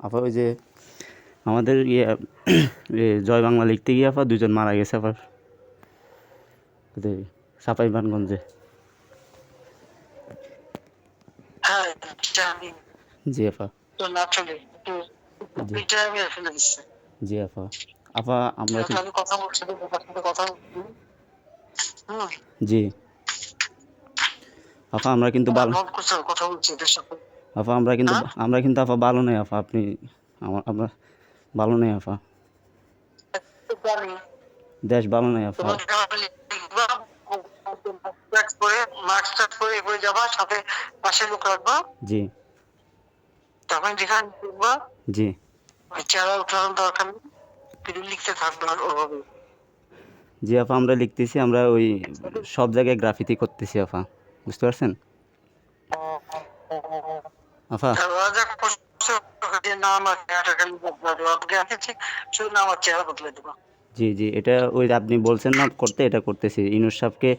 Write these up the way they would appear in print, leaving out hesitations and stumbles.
আপা ওই যে আমাদের জয় বাংলা লিখতে গিয়ে আপা দুজন মারা গেছে আবার চাঁপাইনবাবগঞ্জে। হ্যাঁ জানি। জি আপা। তো না চলে একটু জি পিঠে আমি ফেলে দিচ্ছি। জি আপা। আপা আমরা যেহেতু কিন্তু আমি কথা বলছি তোমার সাথে কথা বলছি। হুম। জি আপা আমরা কিন্তু আমার ভালো মন করছে কথা বলছি এদের সাথে। আপা হ্যাঁ আমরা কিন্তু আপা ভালো নেই আপা, আপনি আমরা ভালো নেই আপা, জানি। দেশ ভালো নেই আপা। তোমাকে লিখবা করে মাস্ক করে এগিয়ে যাবা, সাথে পাশে লোক রাখবা। জি তখন যেখানে লিখবা জি ওই চেহারা উঠানোর দরকার নেই, কিন্তু লিখতে থাকবে আর ওভাবে। জি আপা আমরা লিখতেছি, আমরা ওই সব জায়গায় গ্রাফিতি করতেছি আপা, বুঝতে পারছেন আপা। ওরা যা করছে যে নাম আর চেহারাটা খালি বদলে দেবো, আপনাকে ঠিক শুধু নাম আর চেহারা বদলে দেবো। জি জি এটা ওই যে আপনি বলছেন না করতে, এটা করতেছি ইউনুস সাহেবকে,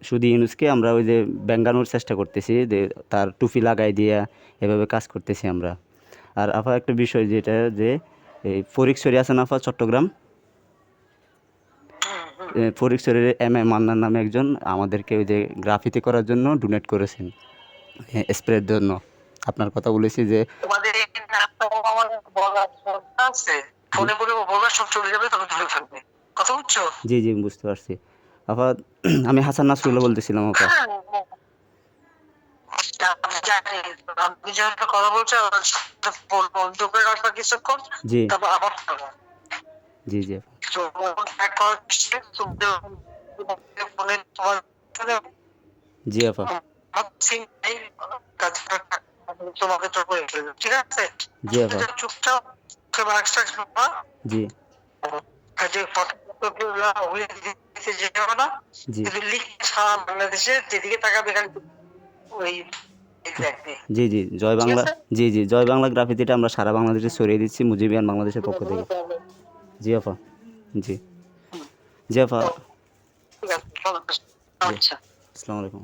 শুধু ইউনুসকে আমরা ওই যে ব্যাঙ্গানোর চেষ্টা করতেছি, যে তার টুপি লাগাই দিয়া এভাবে কাজ করতেছি আমরা। আর আপা একটা বিষয় যেটা যে এই ফরিকছড়ি আছে না আপা, চট্টগ্রাম, ফরিকছড়ির মান্নার নামে একজন আমাদেরকে ওই যে গ্রাফিতি করার জন্য ডোনেট করেছেন, স্প্রের জন্য। আপনার কথা বলেছি যে তোমাদের এই নামটা আমার বলার দরকার আছে, জি ফোনে বলে বলবা সব চলে যাবে, তখন ধরে থাকবে। কথা বুঝছো? জি জি বুঝতে পারছি আপা। আমি হাসান নাসরুল্লাহ বলতেছিলাম আপা। আমি জানি আপনি যেহেতু কথা বলছেন, আমার সাথে ফোন বন্ধ করে রাখবা কিছুক্ষণ, জি তারপর আবার করবো। জি জি আপা। তো এক করার চেষ্টা ফোনে তোমার জি আপা। তোমাকে তো করে ফেলবে, ঠিক আছে? জি আপা। চুপচাপ জি জি সারা বাংলাদেশে যেদিকে তাকাবে ওই দেখবে, জি জি জয় ঠিক বাংলা। আছে? জি জি জয় বাংলা গ্রাফিতিটা আমরা সারা বাংলাদেশে ছড়িয়ে দিচ্ছি মুজিবিয়ান বাংলাদেশের পক্ষ থেকে। জি আপা। জি জি আপা। ঠিক আছে, জি আচ্ছা। আসসালামু আলাইকুম।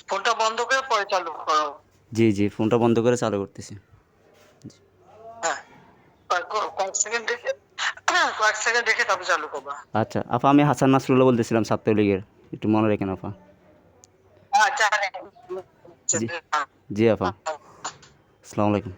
ফোনটা বন্ধ করে পরে চালু করো। জি জি ফোনটা বন্ধ করে চালু করতেছি। হ্যাঁ, কয়েক সেকেন্ড রেখে কয়েক সেকেন্ড রেখে তারপর চালু করবা। আচ্ছা আপা, আমি হাসান নাসরুল্লাহ বলতেছিলাম ছাত্রলীগের, একটু মনে রাখেন আপা। আচ্ছা জি জি আপা। আসসালামু আলাইকুম।